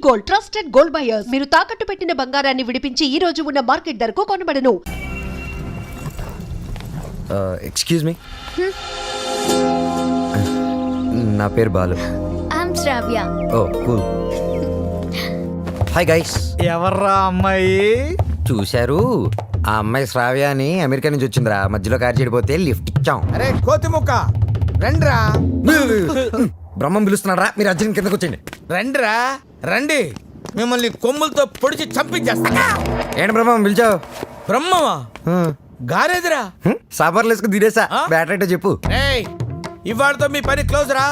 Gold, trusted gold buyers. మీరు తాకట్టు పెట్టిన బంగారాన్ని విడిపించి ఈ రోజు ఉన్న మార్కెట్ ధరకు కొనబడను. ఎక్స్క్యూజ్ మీ, నా పేరు Balu. I'm Shravya. Oh cool. Hi guys. ఎవర్రా అమ్మాయి? చూశారు, ఆ అమ్మాయి శ్రావ్య అని అమెరికా నుంచి వచ్చిందిరా. మధ్యలో కారు చెడిపోతే లిఫ్ట్ ఇచ్చాం. అరే కోతి ముక్క రండిరా. బ్రహ్మం పిలుస్తున్నారా, మీరు అర్జున్ కిందకు వచ్చేయండి. రండిరా రండి, మిమ్మల్ని కొమ్ములతో పొడిచి చంపించేస్తా. ఏంటి బ్రహ్మం పిలిచావు? బ్రహ్మమా? గారేదిరా. సాపర్లు వేసుకుని దిరేసా. బ్యాటరీ చెప్పు. ఏయ్, ఇవాళతో మీ పని క్లోజ్ రా.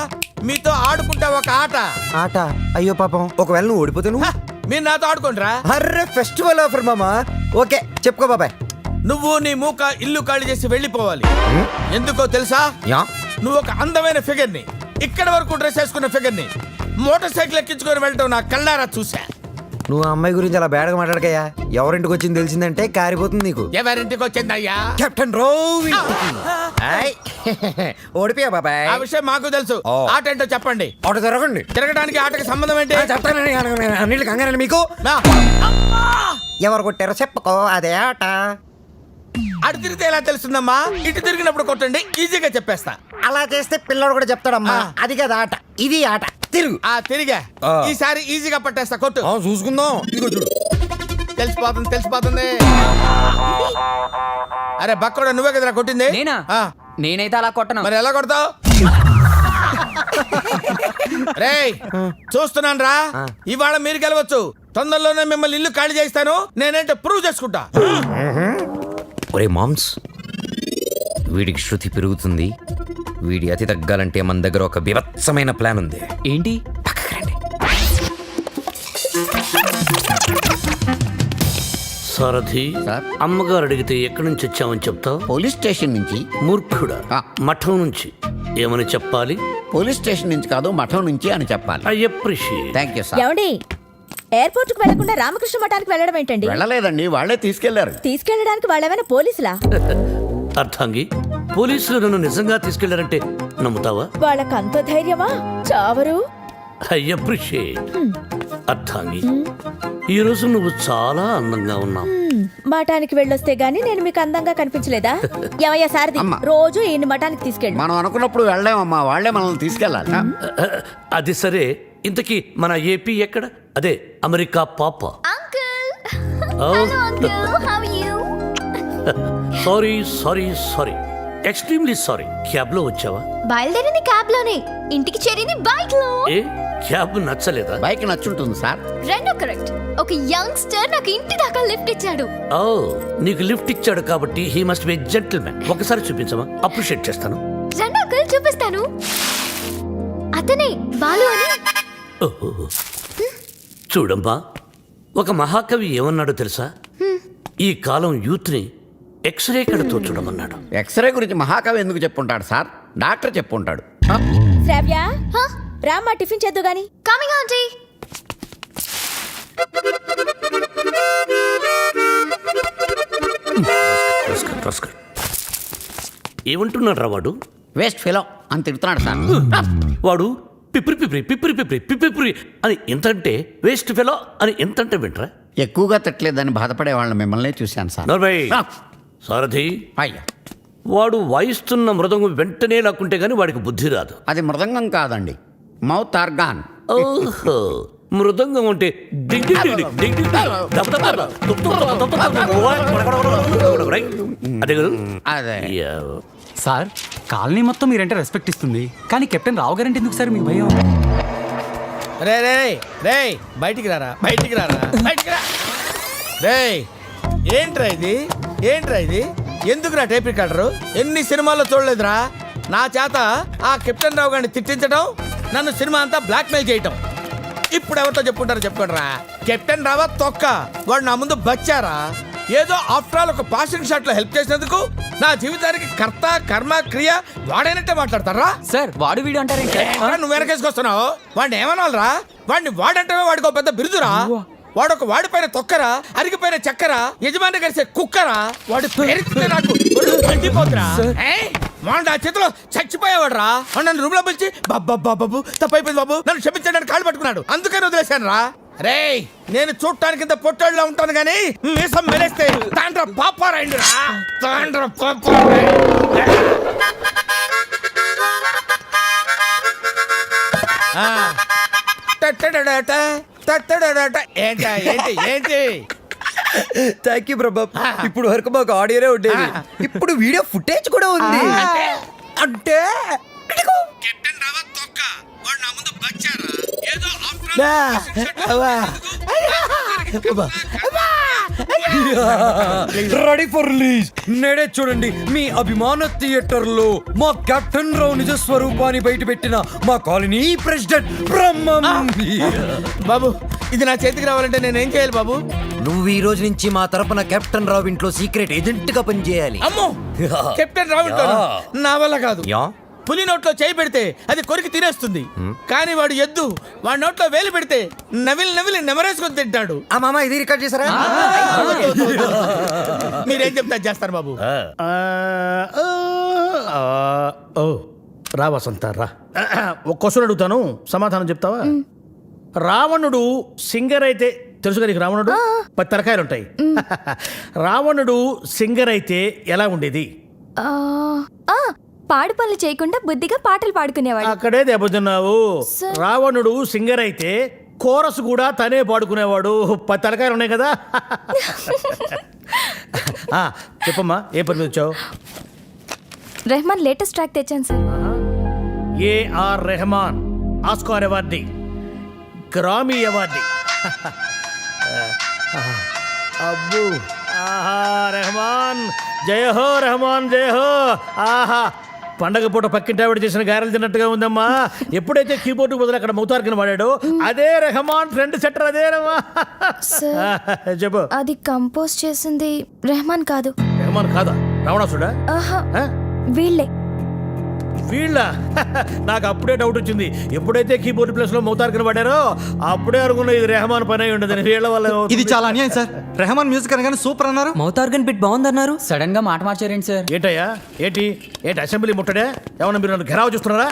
మీతో ఆడుకుంటా ఒక ఆట. ఆట? అయ్యో పాపం, ఒకవేళ నువ్వు ఓడిపోతే నువ్వు? మీరు నాతో ఆడుకోండిరా. అర్రే ఫెస్టివల్ ఆఫర్ మామా. ఓకే చెప్పుకో బాబాయ్. నువ్వు నీ మూక ఇల్లు ఖాళీ చేసి వెళ్ళిపోవాలి. ఎందుకో తెలుసా? యా. నువ్వు ఒక అందమైన ఫిగర్ ని, ఇక్కడ వరకు డ్రెస్ వేసుకున్న ఫిగర్ ని మోటార్ సైకిల్ ఎక్కించుకొని వెళ్ళటం నా కళ్ళారా చూసా. నువ్వు ఆ అమ్మాయి గురించి అలా బేడగా మాట్లాడకయ్యా. ఎవరింటికి వచ్చింది తెలిసిందంటే కారిపోతుంది నీకు. ఎవరింటికి వచ్చిందయ్యా? కెప్టెన్ రోవి. ఓడిపోయా బాబాయ్. ఆ విషయం మాకు తెలుసు. ఆట ఏంటో చెప్పండి. ఆట జరగండి. తిరగడానికి ఆటకి సంబంధం ఏంటి? చెప్తానండి, అన్నిటికి కంగారండి మీకు. ఎవరు కొట్టారో చెప్పుకో, అదే ఆట. అటు తిరిగితే ఎలా తెలుస్తుందమ్మా? ఇటు తిరిగినప్పుడు కొట్టండి, ఈజీగా చెప్పేస్తా. అలా చేస్తే పిల్లడు కూడా చెప్తాడమ్మా. అది కదా ఆట, ఇది ఆట. తిరుగు. తిరిగా. ఈసారి ఈజీగా పట్టేస్తా. కొట్టు. చూసుకుందాం. ఇదిగో చూడు. తెలిసిపోతుంది తెలిసిపోతుంది. అరే బక్కడా, నువ్వే కదరా కొట్టింది? నేనైతే అలా కొట్టను. మరి ఎలా కొడతావు? రేయ్ చూస్తున్నాను రా. ఇవాళ మీరు గెలవచ్చు. తొందరలోనే మిమ్మల్ని ఇల్లు ఖాళీ చేస్తాను. నేనేంటో ప్రూవ్ చేసుకుంటా. ఒరే మామ్స్, వీడికి శృతి పెరుగుతుంది. వీడి అతి తగ్గాలంటే మన దగ్గర ఒక బీభత్సమైన ప్లాన్ ఉంది. ఏంటి? సారథి, అమ్మగారు అడిగితే ఎక్కడి నుంచి వచ్చామని చెప్తావు? పోలీస్ స్టేషన్ నుంచి. మూర్ఖుడా, మఠం నుంచి. ఏమని చెప్పాలి? పోలీస్ స్టేషన్ నుంచి కాదు, మఠం నుంచి అని చెప్పాలి. I appreciate. Thank you sir. ఏమండి, ఎయిర్పోర్ట్ కు వెళ్లకుండా రామకృష్ణ మఠానికి వెళ్ళడం ఏంటండి? వెళ్ళలేదండి, వాళ్ళే తీసుకెళ్లారు. తీసుకెళ్ళడానికి వాళ్ళేమైనా పోలీసులా? అర్థంగి, పోలీసులు నన్ను నిజంగా తీసుకెళ్లారంటే నమ్ముతావా? వాళ్ళకంత ధైర్యమా? చావరు. I appreciate. అర్థంగి, ఈ రోజు నువ్వు చాలా అందంగా ఉన్నావు. మఠానికి వెళ్ళొస్తే గానీ నేను మీకు అందంగా కనిపించలేదా? ఏమయ్యా సారథి, రోజు ఈయన మఠానికి తీసుకెళ్ళి. మనం అనుకున్నప్పుడు వెళ్ళామమ్మా, వాళ్ళే మనల్ని తీసుకెళ్ళాలి. అది సరే, ఇంతకీ మన ఏపీ ఎక్కడ? అదే అమెరికా పాప. Sorry sorry sorry, extremely sorry. Cab లో వచ్చావా? బయలుదేరింది క్యాబ్ లోనే, ఇంటికి చేరింది బైక్ లో. ఏ క్యాబ్ నచ్చలేదా? బైక్ నచ్చుంటుంది సార్. రెండో కరెక్ట్. ఒక యంగ్స్టర్ నాకు ఇంటి దాకా లిఫ్ట్ ఇచ్చాడు. ఓ, నీకు లిఫ్ట్ ఇచ్చాడు కాబట్టి హీ మస్ట్ బి జెంటిల్మెన్. ఒకసారి చూపించమా? అప్రిషియేట్ చేస్తాను. రెండో కల్ చూపిస్తాను. అతనే బాలు అని. ఓహో, చూడమ్మా, ఒక మహాకవి ఏమన్నాడో తెలుసా? ఈ కాలం యూత్ ని ఎక్స్రే కడుతో చూడమన్నాడు. ఎక్స్రే గురించి మహాకవి ఎందుకు చెప్పుంటాడు సార్? డాక్టర్ చెప్పుంటాడు. శ్రావ్య, రామ్మా టిఫిన్ చేద్దు గాని. Coming aunty. ఏమంటున్నాడు రా వాడు? వేస్ట్ ఫెలో అని తిడుతున్నాడు సార్. వాడు పిప్రి పిప్రి పిప్రి పిప్రి పిప్రి అని ఎంతంటే, వేస్ట్ ఫెలో అని ఎంతంటే వింటరా? ఎక్కువగా తిట్టలేదని బాధపడే వాళ్ళని మిమ్మల్ని చూశాను సార్. సారథి, అయ్యా, వాడు వాయిస్తున్న మృదంగం వెంటనే లాక్కుంటే గానీ వాడికి బుద్ధి రాదు. అది మృదంగం కాదండి, మౌత్ ఆర్గాన్. ఓహో, మృదంగం అంటే అదే కదా. అదే సార్, కాలనీ మొత్తం మీరంటే రెస్పెక్ట్ ఇస్తుంది, కానీ కెప్టెన్ రావు గారంటే ఎందుకు సార్ మీకు భయం? రే రే రే, బయటికి రారా, బయటికి రారా, బయటికి రా. రే ఏంట్రా ఇది, ఏంట్రా ఇది? ఎందుకురా టేప్ రికార్డరు? ఎన్ని సినిమాల్లో చూడలేదురా? నా చేత ఆ కెప్టెన్ రావు గారిని తిట్టించడం, నన్ను సినిమా అంతా బ్లాక్ మెయిల్ చేయటం. ఇప్పుడు ఎవరితో చెప్పుకుంటారో చెప్పుకోండిరా. కెప్టెన్ రావా తొక్క, వాడు నా ముందు బచ్చారా? ఏదో ఆఫ్టర్ ఆల్ ఒక పాసింగ్ షాట్ లో హెల్ప్ చేసినందుకు నా జీవితానికి కర్త కర్మ క్రియ వాడైనట్టే మాట్లాడతారా? సార్, వాడు వీడు అంటారేంటి? నువ్వు వెనకేసుకొస్తున్నావు. వాడిని ఏమనాలరా? వాడిని వాడంటే వాడికి ఒక పెద్ద బిరుదురా. వాడొక వాడిపైన తొక్కరా, అరిగిపోయిన చక్కరా, యజమాని కలిసే కుక్కరా. వాడి పేరు నాకు మండిపోతురా. వాడు నా చేతిలో చచ్చిపోయేవాడు రా. నన్ను రూమ్ లో పిలిచి బాబు తప్పైపోయింది బాబు, నన్ను క్షమించడానికి కాళ్ళు పట్టుకున్నాడు. అందుకని వదిలేశాను రా. రేయ్ నేను చూడటానికి ఇంత పొట్టోళ్ళ ఉంటాను కానీ మీసం మెలేస్తే తాండ్ర పాపారాయండిరా తాండ్ర ఏంటి ఏంటి ఏంటి థ్యాంక్ యూ ప్రభా ఇప్పుడు వరకు మాకు ఆడియోనే ఉండేది ఇప్పుడు వీడియో ఫుటేజ్ కూడా ఉంది అంటే కెప్టెన్ రావత్ తొక్క వాడు నా ముందు బచ్చారా ఏదో రెడీ ఫర్ రిలీజ్ నేడే చూడండి మీ అభిమాన థియేటర్ లో మా కెప్టెన్ రావు నిజ స్వరూపాన్ని బయట పెట్టిన మా కాలనీ ప్రెసిడెంట్ బ్రహ్మం బాబు ఇది నా చేతికి రావాలంటే నేను ఏం చేయాలి బాబు? నువ్వు ఈ రోజు నుంచి మా తరపున కెప్టెన్ రావు ఇంట్లో సీక్రెట్ ఏజెంట్ గా పనిచేయాలి. అమ్మో కెప్టెన్ రావు నా వల్ల కాదు. యా పులి నోట్లో చేయి పెడితే అది కొరికి తినేస్తుంది కానీ వాడు ఎద్దు వాడి నోట్లో వేలు పెడితే నవిలి నవిలి నెమరేసుకొని తింటాడు. ఆ మామ ఇది రికార్డ్ చేశారా? మీరేం చెప్తా చేస్తారు బాబు. ఓ రా వసంత రా. ఒక క్వశ్చన్ అడుగుతాను సమాధానం చెప్తావా? రావణుడు సింగర్ అయితే తెలుసుగా నీకు రావణుడు 10 తలకాయలు ఉంటాయి. రావణుడు సింగర్ అయితే ఎలా ఉండేది? పాడు పనులు చేయకుండా బుద్ధిగా పాటలు పాడుకునేవాడు. అక్కడే దెబ్బతున్నావు. రావణుడు సింగర్ అయితే కోరస్ కూడా తనే పాడుకునేవాడు. 10 తలకాయలు ఉన్నాయి కదా. చెప్పమ్మా ఏ పని మీద వచ్చావు? రెహమాన్ లేటెస్ట్ ట్రాక్ తెచ్చాను sir. A R Rehman Oscar awardee, Grammy awardee. అబ్బు ఆహా రెహమాన్ జయ హో రెహమాన్ జయ హో. ఆహా పండగ పూట పక్కింటి ఆవిడ చేసిన గారెలు తిన్నట్టుగా ఉందమ్మా. ఎప్పుడైతే కీబోర్డు బదులు అక్కడ మౌతార్కిని వాడాడో అదే రెహమాన్ ఫ్రెండ్ సెటర్ అదే రమ్మా. చెప్పు. అది కంపోజ్ చేసింది రెహమాన్ కాదు. రెహమాన్ కాదా? రావణాసుడా? వీళ్ళే. వీళ్ళ నాకు అప్పుడే డౌట్ వచ్చింది. ఎప్పుడైతే కీబోర్డ్ ప్లేస్ లో మౌతార్కిని వాడారో అప్పుడే అనుకున్నా ఇది రెహమాన్ పని అయి ఉండదని. వీళ్ళ వల్ల ఇది చాలా అన్యాయం సార్. రెహమాన్ మ్యూజిక్ అనగానే సూపర్ అన్నారు, మౌతార్గన్ బిట్ బాగుందన్నారు, సడన్ గా మాట మార్చారేంటి సార్? ఏంటయ్యా ఏంటి ఏంటి అసెంబ్లీ ముట్టడే? ఏమన్నా మీరు నన్ను ఘెరావ్ చూస్తున్నారా?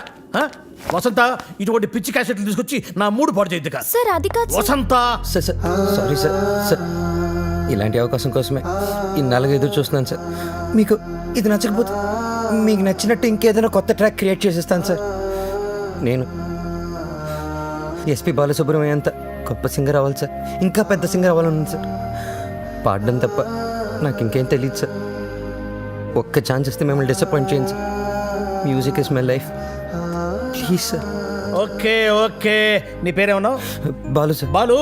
వసంత ఇటువంటి పిచ్చి క్యాసెట్లు తీసుకొచ్చి నా మూడు పాడు చేయద్దు కాదు సార్. అది కాదు వసంత. సారీ సార్ ఇలాంటి అవకాశం కోసమే ఇన్నాళ్ళుగా ఎదురు చూస్తున్నాను సార్. మీకు ఇది నచ్చకపోతే మీకు నచ్చినట్టు ఇంకేదైనా కొత్త ట్రాక్ క్రియేట్ చేసేస్తాను సార్. నేను ఎస్పి బాలసుబ్రహ్మణ్యం అంత గొప్ప సింగర్ అవ్వాలి సార్. ఇంకా పెద్ద సింగర్ అవ్వాలని సార్. పాడడం తప్ప నాకు ఇంకేం తెలియదు సార్. ఒక్క ఛాన్స్ ఇస్తే మిమ్మల్ని డిసప్పాయింట్ చేయండి sir. Music is my life, please sir. Okay okay నీ పేరేమన్నావు? బాలు సార్. బాలు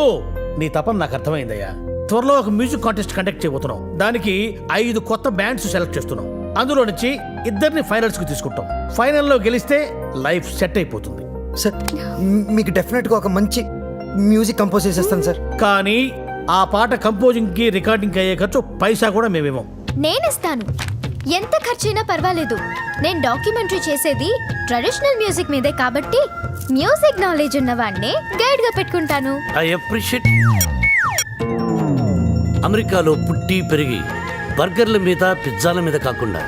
నీ తపన నాకు అర్థమైందయ్యా. త్వరలో ఒక మ్యూజిక్ కాంటెస్ట్ కండక్ట్ చేయబోతున్నాం. దానికి 5 కొత్త బ్యాండ్స్ సెలెక్ట్ చేస్తున్నాం. అందులో నుంచి 2 ఫైనల్స్ కు తీసుకుంటాం. ఫైనల్లో గెలిస్తే లైఫ్ సెట్ అయిపోతుంది సార్. మీకు డెఫినెట్గా ఒక మంచి మ్యూజిక్ కంపోజ్ చేసేస్తాను సార్. కానీ ఆ పాట కంపోజింగ్ కి రికార్డింగ్ అయ్యే ఖర్చు పైసా కూడా మేమేమో. నేనిస్తాను. ఎంత ఖర్చైనా పర్వాలేదు. నేను డాక్యుమెంటరీ చేసేది ట్రెడిషనల్ మ్యూజిక్ మీదే కాబట్టి మ్యూజిక్ నాలెడ్జ్ ఉన్న వాడిని గైడ్ గా పెట్టుకుంటాను. I appreciate. అమెరికాలో పుట్టి పెరిగి బర్గర్ల మీద పిజ్జాల మీద కాకుండా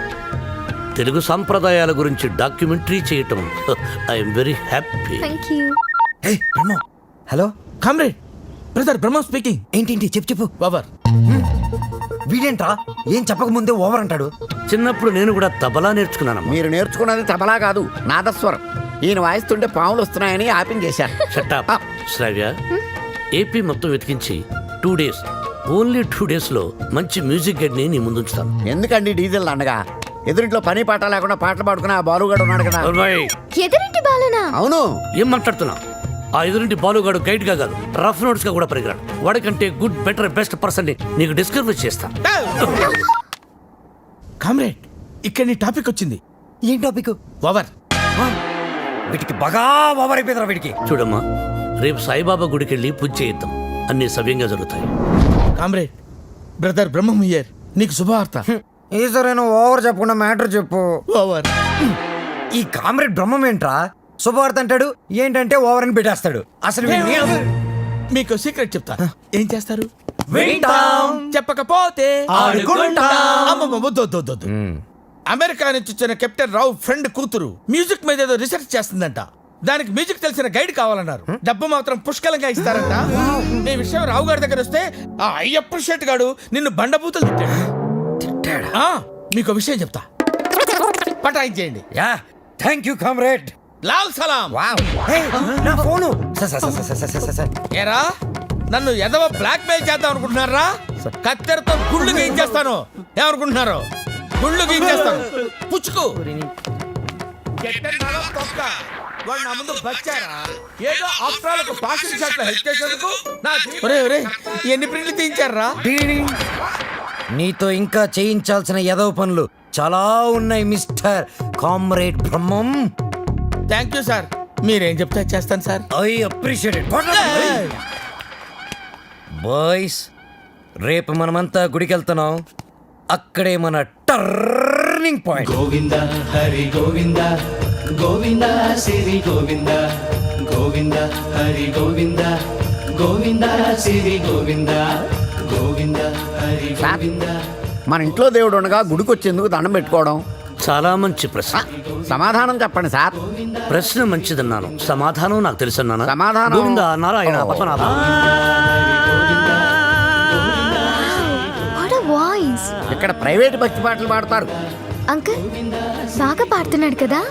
తెలుగు సాంప్రదాయాల గురించి డాక్యుమెంటరీ చేయటం I'm very happy. Thank you. Hello comrade brother Brahma speaking. ఏంటి చెప్పు. ఓవర్. వీడేంట్రా ఏం చెప్పకముందే ఓవర్ అంటాడు. చిన్నప్పుడు నేను కూడా తబలా నేర్చుకున్నానమ్మా. మీరు నేర్చుకున్నది తబలా కాదు, నాదస్వరం. ఈయన వాయిస్తుంటే పాములు వస్తున్నాయని ఆపించేశారు. షటప్. శ్రావ్య, ఏపీ మొత్తం వెతికించి 2 days, ఓన్లీ 2 days లో మంచి మ్యూజిక్ గైడ్ ని నీ ముందుంచుతాను. ఎందుకండి డీజిల్ అండగా? ఎదురింట్లో పని పాట లేకుండా పాటలు పాడుకున్న ఆ బాలుగాడు ఉన్నాడు కదా. ఎదురింటి బాలనా? అవును. ఏం మాట్లాడుతున్నా? ఆ ఎదురింటి బాలుగాడు గైడ్ గా కాదు, రఫ్ నోట్స్ గా కూడా పరిగరాడు. వాడికంటే గుడ్ బెటర్ బెస్ట్ పర్సన్ ని నీకు డిస్కవర్ చేస్తా. కామ్రేడ్ ఇక్కడ నీ టాపిక్ వచ్చింది. ఏం టాపిక్? ఓవర్. వీటికి బాగా ఓవర్ అయిపోయిందిరా వీడికి. చూడమ్మా, రేపు సాయిబాబా గుడికి వెళ్ళి పూజ చేయిద్దాం. అన్ని సవ్యంగా జరుగుతాయి. Comrade brother Brahmam here. నీకు శుభవార్త. ఈసారైనా ఓవర్ చెప్పకుండా మ్యాటర్ చెప్పు. ఓవర్. ఈ కామ్రేడ్ బ్రహ్మం ఏంట్రా శుభవార్త అంటాడు, ఏంటంటే ఓవర్ అని పెట్టేస్తాడు. అసలు మీకు సీక్రెట్ చెప్తా. ఏం చేస్తారు? వింటాం. చెప్పకపోతే ఆడుకుంటాం. అమ్మమ్మ, వద్దు, వద్దు, వద్దు, వద్దు. అమెరికా నుంచి వచ్చిన కెప్టెన్ రావు ఫ్రెండ్ కూతురు మ్యూజిక్ మీద ఏదో రీసెర్చ్ చేస్తుందంట. దానికి మ్యూజిక్ తెలిసిన గైడ్ కావాలన్నారు. డబ్బు మాత్రం పుష్కలంగా ఇస్తారంట. ఈ విషయం రావు గారి దగ్గర వస్తే ఆ అయ్యప్ప షెట్ గాడు నిన్ను బండబూతులు తిట్టాడు. ఆ, మీకు విషయం చెప్తా, పటాయించేయండి. Yeah thank you comrade. లాల్ సలాం. వావ్ నా ఫోను సార్ ఏరా నన్ను ఎదవ బ్లాక్ మెయిల్ చేద్దాం అనుకుంటున్నారా? కత్తెరతో గుళ్ళు గీయించేస్తాను. ఏమనుకుంటున్నారు? గుళ్ళు గీయించేస్తాను. పుచ్చుకు ఎట్టన్నారో తొక్క. వాడు నా ముందు బచ్చారా? ఏదో ఆఫ్టర్ పాసింగ్ షాట్ లో హెల్ప్ చేసేందుకు ఎన్ని ప్రింట్లు తీయించారా? నీతో ఇంకా చేయించాల్సిన ఎదవ పనులు చాలా ఉన్నాయి mister comrade Brahmam. Thank you sir. మీరేం చెప్తే చేస్తాను sir. I appreciate it. Boys రేపు మనమంతా గుడికి వెళ్తున్నాం. అక్కడే మన టర్నింగ్ పాయింట్. గోవింద హరి గోవింద గోవింద సిరి గోవింద గోవింద హరి గోవింద గోవింద సిరి గోవింద గోవింద హరి గోవింద. మన ఇంట్లో దేవుడు ఉండగా గుడికి వచ్చేందుకు దండం పెట్టుకోవడం చాలా మంచి ప్రశ్న. సమాధానం చెప్పండి సార్. ప్రశ్న మంచిదన్నాను, సమాధానం నాకు తెలుసన్నాను. సమాధానం- గోవింద నారాయణ పద్మనాభ. What voice. ఇక్కడ ప్రైవేట్ భక్తి పాటలు పాడతారు. అంకుల్ బాగా పాడుతున్నాడు కదా.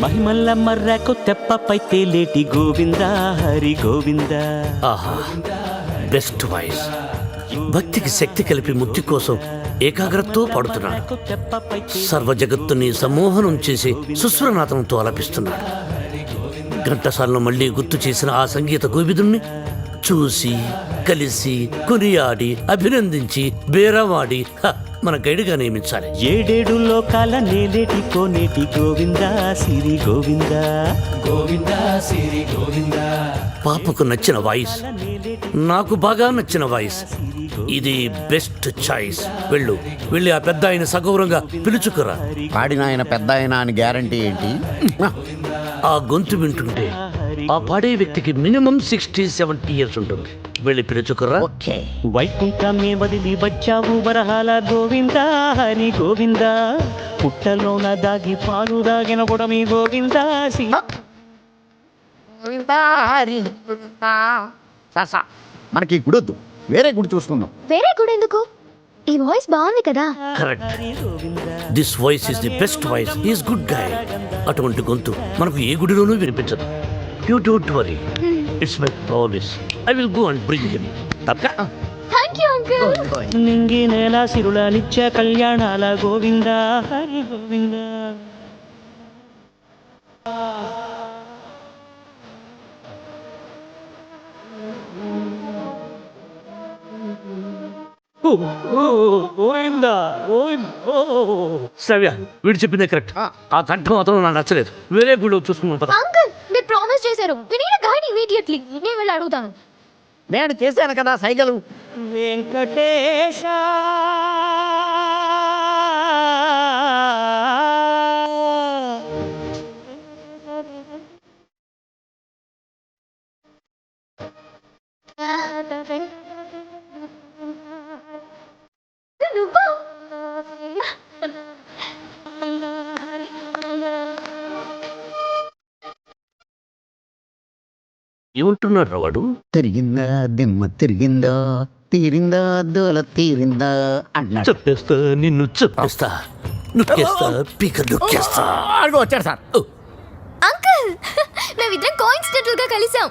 మహిమల్ల మర్రకు తెప్పపై తేలేటి గోవింద హరి గోవింద. ఆహా, బెస్ట్ వాయిస్. భక్తికి శక్తి కలిపి ముక్తి కోసం ఏకాగ్రతతో పాడుతున్నాడు. సర్వ జగత్తుని సమ్మోహనం చేసి సుస్వరనాథంతో ఆలపిస్తున్నాడు. ఘంటసాలను మళ్ళీ గుర్తు చేసిన ఆ సంగీత గోవిదుణ్ణి చూసి కలిసి కొనియాడి అభినందించి బేరవాడి మన గైడ్గా నియమించాలి. ఏడేడు లోకాల నేలేటి కోనేటి గోవింద సిరి గోవింద గోవింద సిరి గోవింద. పాపకు నచ్చిన వాయిస్, నాకు బాగా నచ్చిన వాయిస్. ఇది బెస్ట్ చాయిస్. వెళ్ళి ఆ పెద్ద ఆయన సగౌరవంగా పిలుచుకురా. పాడిన ఆయన పెద్ద ఆయన అని గ్యారంటీ ఏంటి? ఆ గొంతు వింటుంటే ఆ పాడే వ్యక్తికి మినిమం 60-70 ఇయర్స్ ఉంటుంది. వెళ్ళి పిలుచుకురా. ఓకే. వైకుంఠమే వదిలి వచ్చావు వరహాల గోవింద హరి గోవింద. పుట్టలోన దాగి పాలు దాగిన కూడా మీ గోవింద మనకి గుడి వద్దు, వేరే గుడి చూసుకుందాం. వేరే కూడా ఎందుకు? ఈ వాయిస్ బాగుంది కదా. Correct. This voice is the best voice. Is good guy. అటువంటి గొంతు మనకు ఏ గుడిలోనూ వినిపించదు. You don't worry, it's my promise. I will go and bring him. తప్పక. Thank you uncle. నింగి నేల సిరుల నిత్య కళ్యాణాల గోవింద హరి గోవింద. శ్రవ్య, వీడు చెప్పిందే కరెక్ట్. ఆ కంఠం మాత్రం నాకు నచ్చలేదు. వేరే గుడిలో చూసుకున్నాం పద. అంకుల్ మీరు ప్రామిస్ చేశారు. We need a guide immediately. నేను వెళ్ళి అడుగుతాను. నేను చేశాను కదా సైగలు. వెంకటేశ నువ్వు ఏమంటున్నాడు వాడు? తిరిగిందా దిమ్మ తిరిగిందా తీరిందా దోల తీరిందా అన్నాడు. చెప్పేస్తా, నిన్ను చెప్పేస్తా, నొక్కేస్తా, పీక నొక్కేస్తా. అడుగు వచ్చాడు సార్. అంకుల్ మేమిద్దరం కోఇన్సిడెంటల్ గా కలిసాం.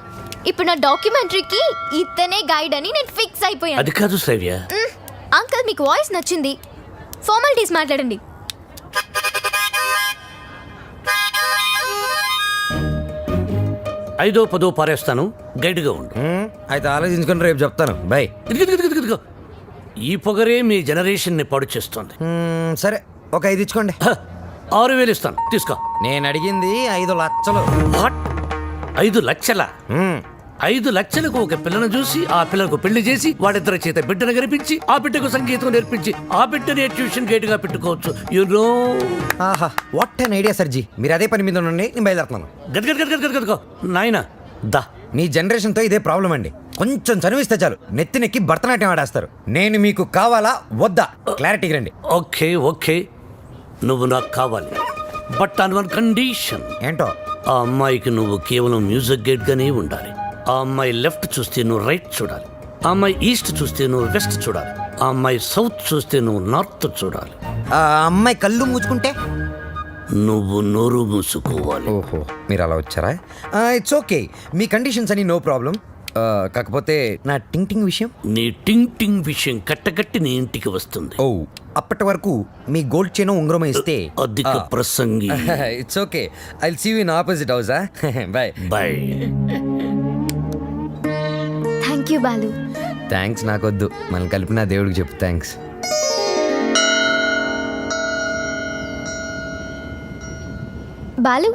ఇప్పుడు నా డాక్యుమెంటరీకి ఇతనే గైడ్ అని నేను ఫిక్స్ అయిపోయాను. అది కాదు శ్రవ్య. అంకుల్ మీకు వాయిస్ నచ్చింది. ఫార్మాలిటీస్ మాట్లాడండి. ఐదో పదో పారేస్తాను, గైడ్గా ఉండు. అయితే ఆలోచించుకొని రేపు చెప్తాను. బాయ్. ఇదిగో ఈ పొగరే మీ జనరేషన్ని పాడు చేస్తోంది. సరే ఒక 5 ఇచ్చుకోండి. 6,000 ఇస్తాను, తీసుకో. నేను అడిగింది 5 లక్షలు. వాట్? 5 లక్షల? 5 లక్షలకు ఒక పిల్లను చూసి ఆ పిల్లకు పెళ్లి చేసి వాడిద్దరి చేత బిడ్డను కనిపించి ఆ బిడ్డకు సంగీతం నేర్పించి ఆ బిడ్డని ట్యూషన్ గైడ్ గా పెట్టుకోవచ్చు. యూనో. ఆహా వాట్ అన్ ఐడియా సర్జీ. మీరు అదే పని మీద ఉండండి, నేను బయలుదేరుతున్నాను. గదగదగదగదగో నాయనా దా. మీ జనరేషన్తో ఇదే ప్రాబ్లం అండి. కొంచెం చనువిస్తే చాలు నెత్తినెక్కి భరతనాట్యం ఆడేస్తారు. నేను మీకు కావాలా వద్దా క్లారిటీకి రండి. ఓకే నువ్వు నాకు కావాలి, బట్ ఆన్ వన్ కండిషన్. ఏంటో? ఆ అమ్మాయికి నువ్వు కేవలం మ్యూజిక్ గైడ్గానే ఉండాలి. ఆ అమ్మాయి లెఫ్ట్ చూస్తే నువ్వు రైట్ చూడాలి. ఆ అమ్మాయి ఈస్ట్ చూస్తే నువ్వు వెస్ట్ చూడాలి. ఆ అమ్మాయి సౌత్ చూస్తే నువ్వు నార్త్ చూడాలి. ఆ అమ్మాయి కళ్ళు మూసుకుంటే? నువ్వు నోరు మూసుకోవాలి. ఓహో, మీరు అలా వచ్చారా? ఇట్స్ ఓకే, మీ కండిషన్స్ అని నో ప్రాబ్లం. కాకపోతే నా టింగ్ టింగ్ విషయం. నీ టింగ్ టింగ్ విషయం కట్టకట్టి నీ ఇంటికి వస్తుంది. ఓ, అప్పటి వరకు మీ గోల్డ్ చైన్ ఉంగరం ఇస్తే. అధిక ప్రసంగి. It's okay, I will see you in opposite house. Bye bye. Thank you Balu. Thanks నాకొద్దు, మనం కలిపిన దేవుడికి చెప్పు థ్యాంక్స్. బాలు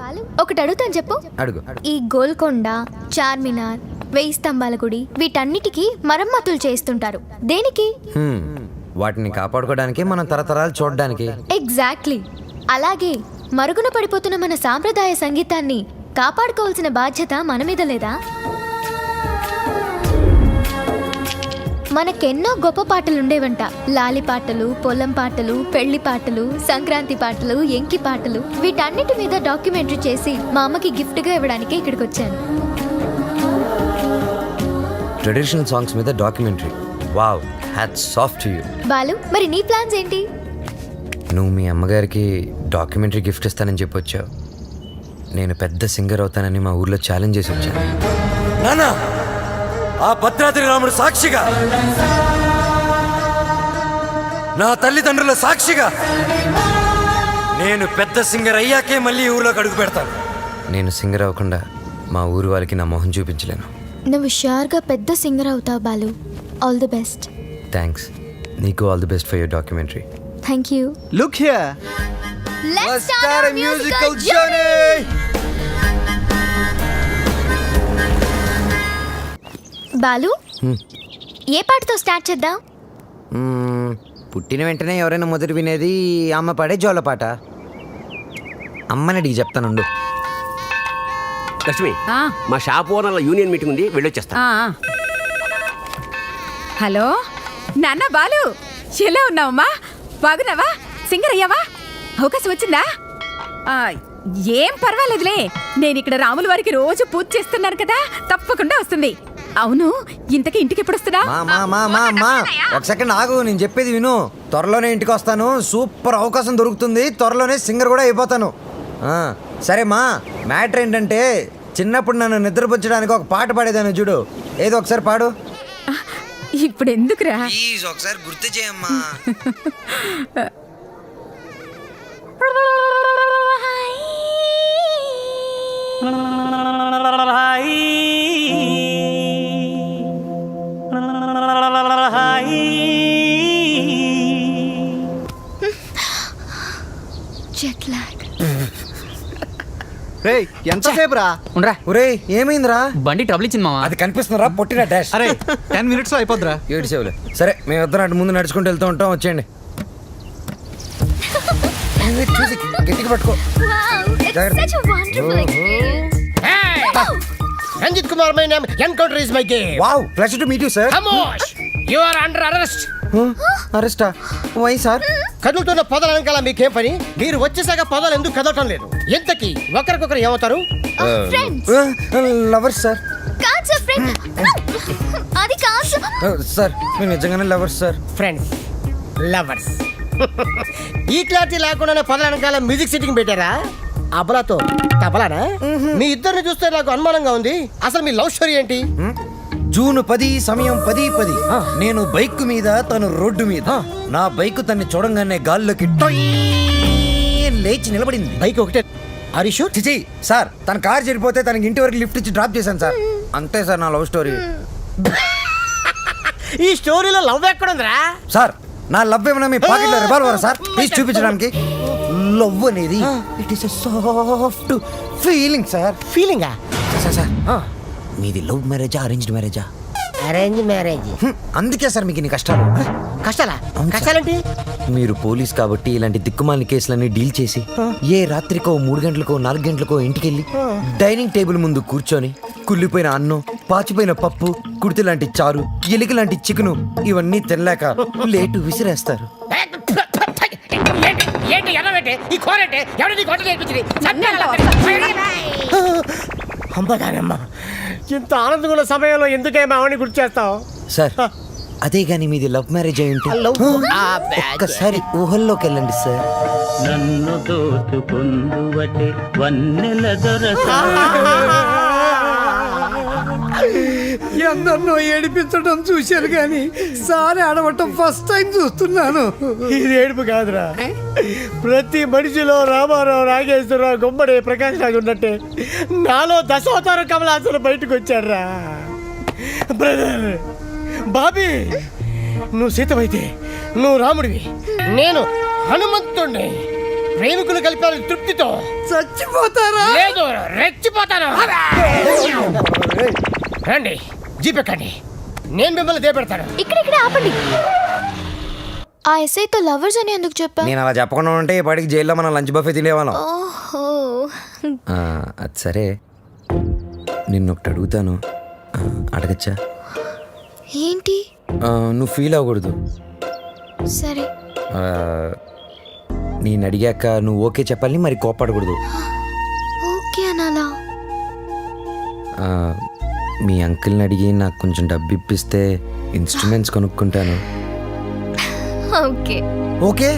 ఒకటి అడుగుతాను చెప్పు. అడుగు. ఈ గోల్కొండ, చార్మినార్, 1000 స్తంభాల గుడి వీటన్నిటికీ మరమ్మతులు చేస్తుంటారు. దేనికి? వాటిని కాపాడుకోవడానికి, మనం తరతరాలు చూడడానికి. ఎగ్జాక్ట్లీ. అలాగే మరుగున పడిపోతున్న మన సాంప్రదాయ సంగీతాన్ని కాపాడుకోవాల్సిన బాధ్యత మన మీద లేదా? మనకెన్నో గొప్ప పాటలు ఉండేవంట. లాలి పాటలు, పొలం పాటలు, పెళ్లి పాటలు, సంక్రాంతి పాటలు, ఎంకి పాటలు. వీటన్నిటి మీద డాక్యుమెంటరీ చేసి మా అమ్మకి గిఫ్ట్గా ఇవ్వడానికి ఇక్కడికి వచ్చాను. ట్రెడిషనల్ సాంగ్స్ మీద documentary. Wow, hats off to you. Balu, మరి నీ ప్లాన్స్ ఏంటి? నువ్వు మీ అమ్మగారికి డాక్యుమెంటరీ గిఫ్ట్ ఇస్తానని చెప్పొచ్చావు. నేను పెద్ద సింగర్ అవుతానని మా ఊర్లో ఛాలెంజ్ చేసి వచ్చాను. నానా, ఆ భద్రాద్రి రాముడు సాక్షిగా, నా తల్లిదండ్రుల సాక్షిగా, నేను పెద్ద సింగర్ అయ్యాకే మళ్ళీ ఈ ఊర్లోకి అడుగు పెడతాను. నేను సింగర్ అవ్వకుండా మా ఊరి వాళ్ళకి నా మొహం చూపించలేను. నువ్వు షూర్గా పెద్ద సింగర్ అవుతావు Balu. All the best. Thanks. నీకు all the best for your documentary. Thank you. Look here. Let's start a musical journey. Balu, ఏ పాటతో స్టార్ట్ చేద్దాం? పుట్టిన వెంటనే ఎవరైనా మొదటి వినేది అమ్మ పాడే జోల పాట. అమ్మని అడిగి చెప్తానుండు. లక్ష్మి, మా షాప్ ఓనర్ల యూనియన్ మీటింగ్ ఉంది, వెళ్ళొచ్చేస్తా. హలో నాన్న బాలు, ఎలా ఉన్నావమ్మా? బాగున్నావా? సింగర్ అయ్యావా? అవకాశం వచ్చిందా? ఏం పర్వాలేదులే, నేను ఇక్కడ రాముల వారికి రోజు పూజ చేస్తున్నాను కదా, తప్పకుండా వస్తుంది. అవును, ఇంతకీ ఇంటికి ఎప్పుడు వస్తున్నా? ఒక సెకండ్ ఆగు, నేను చెప్పేది విను. త్వరలోనే ఇంటికి వస్తాను. సూపర్ అవకాశం దొరుకుతుంది. త్వరలోనే సింగర్ కూడా అయిపోతాను. సరే మా, మ్యాటర్ ఏంటంటే, చిన్నప్పుడు నన్ను నిద్రపుచ్చడానికి ఒక పాట పాడేదాన్ని చూడు. ఏదో ఒకసారి పాడు. ఇప్పుడు ఎందుకురా? ప్లీజ్ ఒకసారి గుర్తు చేయమ్మా. Jet lag. రేయ్, ఎంతసేపు రా? ఉండరా. ఒరేయ్, ఏమైందిరా? బండి ట్రబుల్ ఇచ్చింది మామ. అది కనిపిస్తుందిరా, పొట్టిన డాష్. అరే 10 minutes లో అయిపోద్దిరా. ఏడు సేవలే. సరే, మేము ఇద్దరం అటు ముందు నడుచుకుంటూ వెళ్తూ ఉంటాం. వచ్చేయండి. చూసి గట్టిగా పట్టుకో. Wow, it's such a wonderful experience. Ranjit Kumar, my name. Encounter is my game. Wow, pleasure to meet you sir. Khamosh! You are under arrest. అరెస్టా? Why sir? కదులుతున్న పొదల వెనకాల మీకేం పని? మీరు వచ్చేసాక పొదలు ఎందుకు కదలటం లేదు? ఎంతకి ఒకరికొకరు ఏమవుతారు? Friends. Lovers sir. కాదు సార్, ఫ్రెండ్. అది కాదు. సార్, మేము నిజంగానే లవర్స్ సార్. Friends, lovers. ఈ క్లారిటీ లేకుండానే పొదల వెనకాల మ్యూజిక్ సిట్టింగ్ పెట్టారా? అబలాతో తబలానా? మీ ఇద్దరిని చూస్తే నాకు అనుమానంగా ఉంది. అసలు మీ లవ్ స్టోరీ ఏంటి? జూన్ 10 సమయం 10:10. నేను బైక్ మీద, తను రోడ్డు మీద. నా బైక్ తన్ని చూడంగానే గాల్లోకి టొయ్ లేచి నిలబడింది. బైక్ ఒకటే. హరీష్ చిచి సార్, తన కార్ చెడిపోతే తనకి ఇంటి వరకు లిఫ్ట్ ఇచ్చి డ్రాప్ చేశాను సార్. అంతే సార్ నా లవ్ స్టోరీ. ఈ స్టోరీలో లవ్ ఎక్కడుందిరా? సార్, నా లవ్ ఏమన్నా మీ పాకెట్లో రివాల్వర్ సార్? ప్లీజ్ చూపించడానికి. లవ్ అనేది it is soft feeling sir. ఫీలింగా? సార్ సార్, మీది లవ్ మ్యారేజా అరేంజ్డ్ మ్యారేజా? Arrange marriage. అందుకే సార్ మీకు ఇన్ని కష్టాలు. కష్టాలా? అవును సార్. కష్టాలేంటి? మీరు పోలీస్ కాబట్టి ఇలాంటి దిక్కుమాలిన కేసులన్నీ డీల్ చేసి ఏ రాత్రికో 3 గంటలకో 4 గంటలకో ఇంటికెళ్ళి డైనింగ్ టేబుల్ ముందు కూర్చొని కుళ్ళిపోయిన అన్నం, పాచిపోయిన పప్పు, కుడితి లాంటి చారు, ఎలిక లాంటి చికెను ఇవన్నీ తినలేక లేటు విసిరేస్తారు. ఏంటి ఎర్రబెట్టి ఈ కోరంటే ఎవరు నీకు వంట నేర్పించింది? అమ్మదానమ్మ, ఇంత ఆనందంగా ఉన్న సమయంలో ఎందుకే మావని గుర్తు చేస్తావు? సార్ అదే కానీ మీది లవ్ మ్యారేజ్ అయి ఉంటే ఒక్కసారి ఊహల్లోకి వెళ్ళండి సార్. నన్ను దోచుకుందువటే వన్నెల దొరస ఎందరినో ఏడిపించడం చూశాను కానీ సారి ఆడవటం ఫస్ట్ టైం చూస్తున్నాను. ఇది ఏడుపు కాదురా, ప్రతి మనిషిలో రామారావు, నాగేశ్వరరావు, గుమ్మడి, ప్రకాష్ రాజు ఉన్నట్టే నాలో దశావతారం కమలాసన బయటకు వచ్చాడ్రా. బ్రదర్ బాబీ, నువ్వు సీతమైతే నువ్వు రాముడివి, నేను హనుమంతుడిని. ప్రేమికులు కలిపారు తృప్తితో చచ్చిపోతారా? లేదు, రెచ్చిపోతాను. రండి, జీపెక్కండి, నేను మిమ్మల్ని దేపెడతాను. ఇక్కడ ఆపండి. ఆ ఎస్ఐతో లవర్స్ అని ఎందుకు చెప్పా? నేను అలా చెప్పకుండా ఉంటే ఈ పాటికి జైల్లో మనం లంచ్ బఫే తినేవాళ్ళం. ఓహో, అది సరే, నిన్నొకటి అడుగుతాను, అడగచ్చా? ఏంటి? నువ్వు ఫీల్ అవ్వకూడదు. సరే. నేను అడిగాక నువ్వు ఓకే చెప్పాలి, మరి కోప్పడకూడదు. ఓకే అనాలా? మీ అంకుల్ని అడిగి నాకు కొంచెం డబ్బు ఇప్పిస్తే ఇన్స్ట్రుమెంట్స్ కొనుక్కుంటాను. Okay. Okay,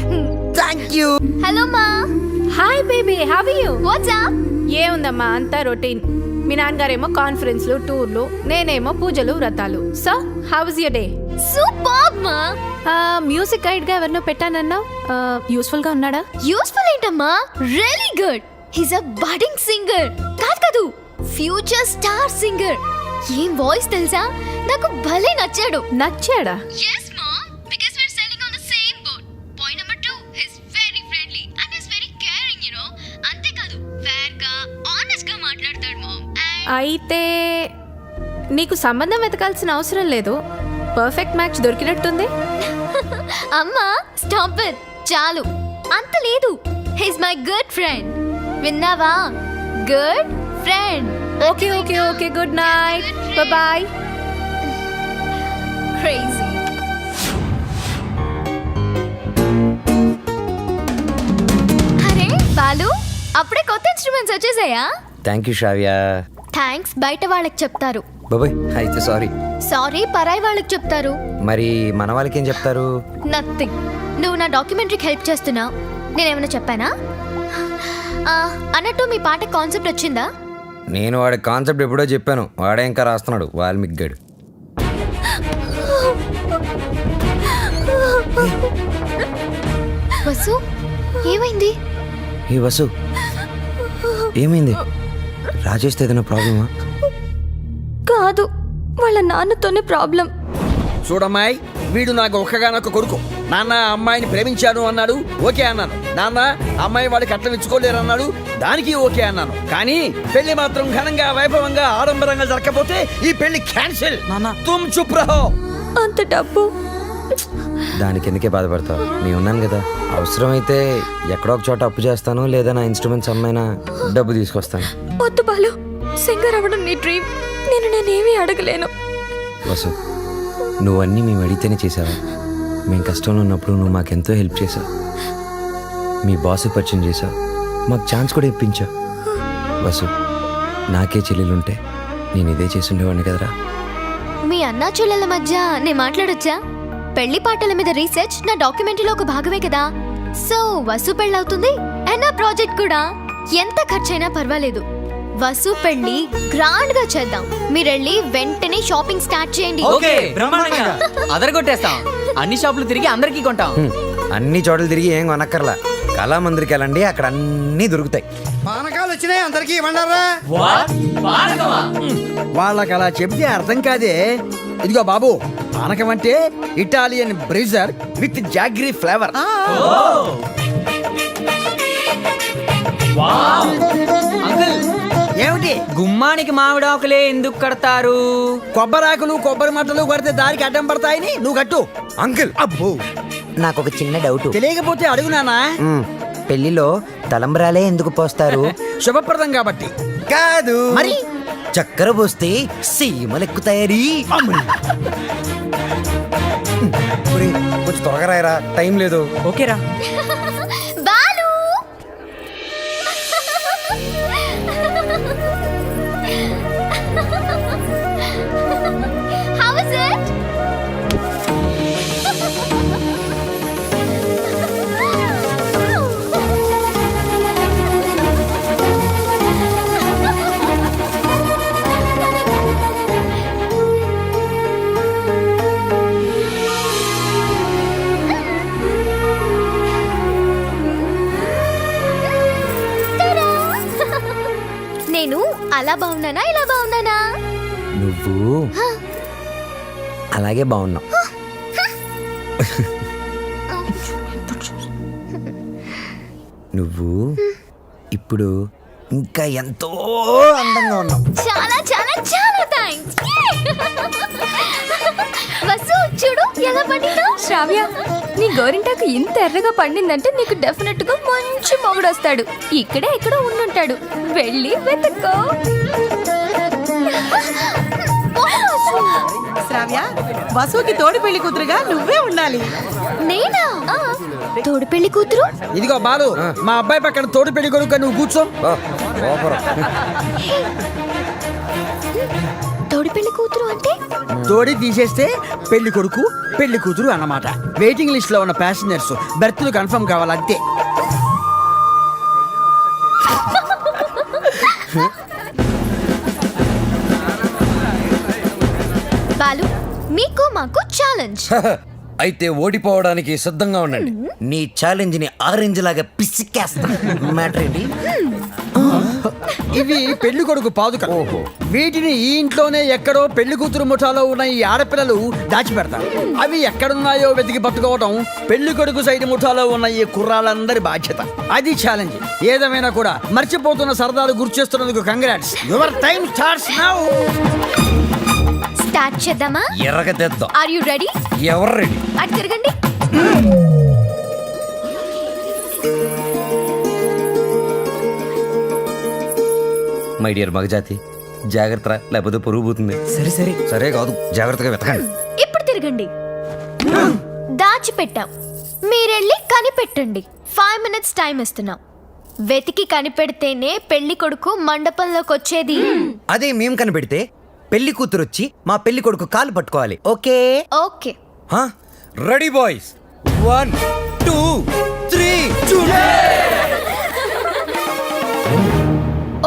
thank you. Hello మా. Hi baby, how are you? What's up? ఏముందమ్మా, అంతా రొటీన్. మీ నాన్నగారేమో కాన్ఫరెన్స్లు, టూర్లు, నేనేమో పూజలు, వ్రతాలు. So how was your day? Super మా. మ్యూజిక్ గైడ్ గా ఎవరినో పెట్టానన్నావు, యూస్ఫుల్ గా ఉన్నాడా? యూస్ఫుల్ ఏంటమ్మా, really good. He's a budding singer. కాదు, ఫ్యూచర్ స్టార్ సింగర్. ఏం వాయిస్ తెలుసా, నాకు భలే నచ్చాడు. నచ్చాడా? yes mom, because we're sailing on the same boat. Point number 2, he's very friendly and he's very caring, you know. అంతే కాదు, fair గా honest గా మాట్లాడతాడు mom. అయితే నీకు సంబంధం వెతకాల్సిన అవసరం లేదు, పర్ఫెక్ట్ మ్యాచ్ దొరికినట్టుంది. అమ్మా స్టాప్ ఇట్, చాలు. అంత లేదు, he's my good friend. విన్నావా? Good friend. Okay okay okay, good night, bye. Crazy. అరే బాలు, అప్పుడే కొత్త ఇన్స్ట్రుమెంట్స్ వచ్చేసాయా? Thank you Shravya. థ్యాంక్స్ బయట వాళ్ళకి చెప్తారు, బాబాయ్ అయితే సారీ. సారీ పరాయి వాళ్ళకి చెప్తారు. మరి మన వాళ్ళకి ఏం చెప్తారు? నథింగ్. నువ్వు నా డాక్యుమెంటరీకి హెల్ప్ చేస్తున్నావు, నేనేమైనా చెప్పానా? అన్నట్టు మీ పాట కాన్సెప్ట్ వచ్చిందా? నేను వాడి కాన్సెప్ట్ ఎప్పుడో చెప్పాను, వాడే ఇంకా రాస్తున్నాడు, వాల్మీకి గడు. వసు, ఏమైంది? ఏ వసు, ఏమైంది? రాజేష్తో ఏదైనా ప్రాబ్లమా? కాదు, వాళ్ళ నాన్నతోనే ప్రాబ్లం. చూడమ్మాయి, వీడు నాకు ఒక్కగానొక్క కొడుకు. నాన్న అమ్మాయిని ప్రేమించాను అన్నాడు, ఓకే అన్నాను. నాన్న అమ్మాయి వాడికి కట్నం ఇచ్చుకోలేరు అన్నాడు, దానికి ఓకే అన్నాను. కానీ పెళ్లి మాత్రం ఘనంగా, వైభవంగా, ఆడంబరంగా జరగకపోతే ఈ పెళ్లి క్యాన్సిల్. తుమ్ చుప్ రహో. అంత డబ్బు దానికి ఎందుకే బాధపడతావు? నేను ఉన్నాను కదా, అవసరమైతే ఎక్కడో ఒక చోట అప్పు చేస్తాను, లేదా నా ఇన్స్ట్రుమెంట్స్ అమ్మైనా డబ్బు తీసుకొస్తాను. వద్దు బాలు, సింగర్ అవ్వడం నీ డ్రీమ్, నేనేమీ అడగలేను. వసు, నువ్వన్నీ మేము అడిగితేనే చేసావా? మేము కష్టంలో ఉన్నప్పుడు నువ్వు మాకెంతో హెల్ప్ చేసావు. మీ బాస్ పరిచయం చేసావు, మాకు ఛాన్స్ కూడా ఇప్పించావు. వసు, నాకే చెల్లెలుంటే నేను ఇదే చేసి ఉండేవాడిని కదరా. మీ అన్నా చెల్లెల మధ్య నేను మాట్లాడొచ్చా? పెళ్లి పాటల మీద రీసెర్చ్ నా డాక్యుమెంటరీలో ఒక భాగమే కదా. సో వసు పెళ్ళవుతుంది అండ్ నా ప్రాజెక్ట్ కూడా. ఎంత ఖర్చైనా పర్వాలేదు, వసు పెళ్లి గ్రాండ్ గా చేద్దాం. మీరెళ్ళి వెంటనే షాపింగ్ స్టార్ట్ చేయండి. ఓకే, బ్రహ్మాండంగా అదరగొట్టేస్తాం. అన్ని షాపులు తిరిగి అందరికీ కొంటాం. అన్ని చోట్ల తిరిగి ఏం కొనక్కర్లా, కళామందిరికి వెళ్ళండి, అక్కడ అన్నీ దొరుకుతాయి. పానకాలు వచ్చినాయి, అందరికీ ఇవ్వండారా? వాళ్ళకి అలా చెప్తే అర్థం కాదే. ఇదిగో బాబు, పానకం అంటే Italian Brezza with jaggery flavour. ఏమిటి? గుమ్మానికి మామిడాకులే ఎందుకు కడతారు? కొబ్బరాకులు, కొబ్బరి మట్టలు కొడితే దారికి అడ్డం పడతాయని నువ్వు కట్టు. అంకుల్, అబ్బో, నాకు ఒక చిన్న డౌట్. తెలియకపోతే అడుగు నాన్న. పెళ్లిలో తలంబ్రాలే ఎందుకు పోస్తారు? శుభప్రదం కాబట్టి. కాదు మరి చక్కెర పోస్తే సీమలెక్కుతాయని. కొంచెం త్వరగా రాయరా, టైం లేదు. ఓకేరా. బాలు అలా బాగున్నానా ఇలా బాగున్నానా? నువ్వు అలాగే బాగున్నావు. నువ్వు ఇప్పుడు ఇంకా ఎంతో అందంగా ఉన్నావు. చాలా చాలా చాలా థ్యాంక్స్. వసు చూడు ఎలా పండిందో. శ్రావ్య, నీ గోరింటాకు ఇంత ఎర్రగా పండిందంటే నీకు డెఫినెట్ గా మంచి మొగుడు వస్తాడు. ఇక్కడే ఎక్కడో ఉండుంటాడు, వెళ్ళి వెతుక్కో. శ్రావ్య, వసుకి తోడి పెళ్లి కూతురుగా నువ్వే ఉండాలి. నేనా? తోడు పెళ్లి కూతురు? ఇదిగో బాలు, మా అబ్బాయి పక్కన తోడు పెళ్లి కొడుకు నువ్వు కూర్చో. తోడు పెళ్లి కూతురు అంటే? తోడి తీసేస్తే పెళ్లి కొడుకు పెళ్లి కూతురు అన్నమాట. వెయిటింగ్ లిస్ట్ లో ఉన్న ప్యాసింజర్స్ బెర్త్లు కన్ఫర్మ్ కావాలంతే. బాలు, మీకు మాకు ఛాలెంజ్. అయితే ఓడిపోవడానికి సిద్ధంగా ఉండండి. నీ ఛాలెంజ్ ని ఆరెంజ్ లాగా పిసికేస్తా. మ్యాటర్ ఏంటి? ఇవి పెళ్లి కొడుకు పాదుకలు. వీటిని ఈ ఇంట్లోనే ఎక్కడో పెళ్లి కూతురు ముఠాలో ఉన్న ఈ ఆడపిల్లలు దాచిపెడతారు. అవి ఎక్కడున్నాయో వెతికి పట్టుకోవడం పెళ్లి కొడుకు సైడ్ ముఠాలో ఉన్న ఈ కుర్రాళ్ళందరి బాధ్యత. అది ఛాలెంజ్. ఏదేమైనా కూడా మర్చిపోతున్న సరదాలు గుర్తు చేస్తున్నందుకు congrats. Your time starts now. Start చేద్దామా? ఎర్రగతెద్దాం. Are you ready? ఎవరు రెడీ? అటు తిరగండి. మై డియర్ మగజాతి, జాగ్రత్త, లేకపోతే పొరుగు పోతుంది. సరే సరే సరే కాదు, జాగ్రత్తగా వెతకండి. ఇప్పుడు తిరగండి. దాచిపెట్టాం, మీరెళ్ళి కనిపెట్టండి. 5 minutes టైం ఇస్తున్నాం. వెతికి కనిపెడితేనే పెళ్లి కొడుకు మండపంలోకి వచ్చేది. అదే మేము కనిపెడితే పెళ్లి కూతురు వచ్చి మా పెళ్లి కొడుకు కాలు పట్టుకోవాలి. ఓకే? ఓకే. Ready boys, 1 2 3.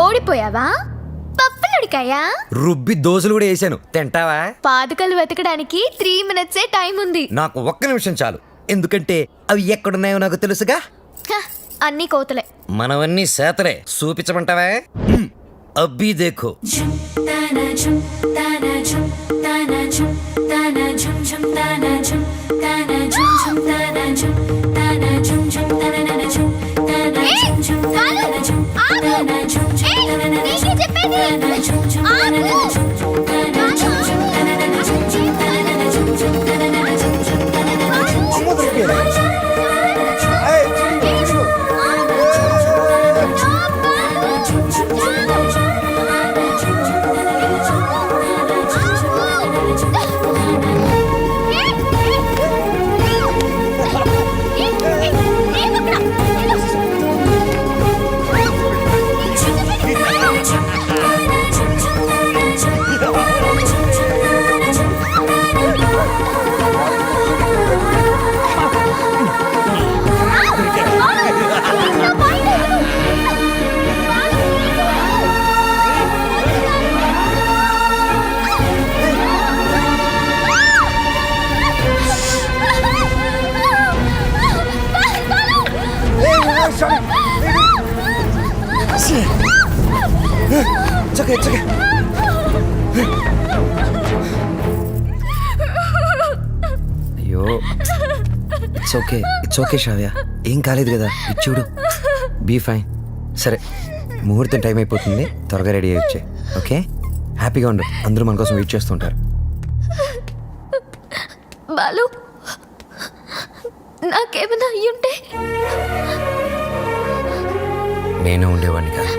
ఓడిపోయావా? పప్పులుడికాయా? రుబ్బి దోశలు కూడా వేసాను, తింటావా? పాదుకలు వెతకడానికి 3 minutes టైం ఉంది. నాకు ఒక్క నిమిషం చాలు, ఎందుకంటే అవి ఎక్కడున్నాయో నాకు తెలుసుగా. హ, అన్నీ కోతలే. మనవన్నీ సేతలే. చూపించమంటావా? అబ్బి దేఖో. అయ్యో, ఇట్స్ ఓకే శ్రావ్య, ఏం కాలేదు కదా. ఇచ్చుడు, బీ ఫైన్. సరే, ముహూర్తం టైం అయిపోతుంది, త్వరగా రెడీ అయ్యి వచ్చే. ఓకే? హ్యాపీగా ఉండు, అందరూ మన కోసం వెయిట్ చేస్తుంటారు. బాలు, నాకేమైనా అయ్యుంటే? నేను ఉండేవాడిని కాదు,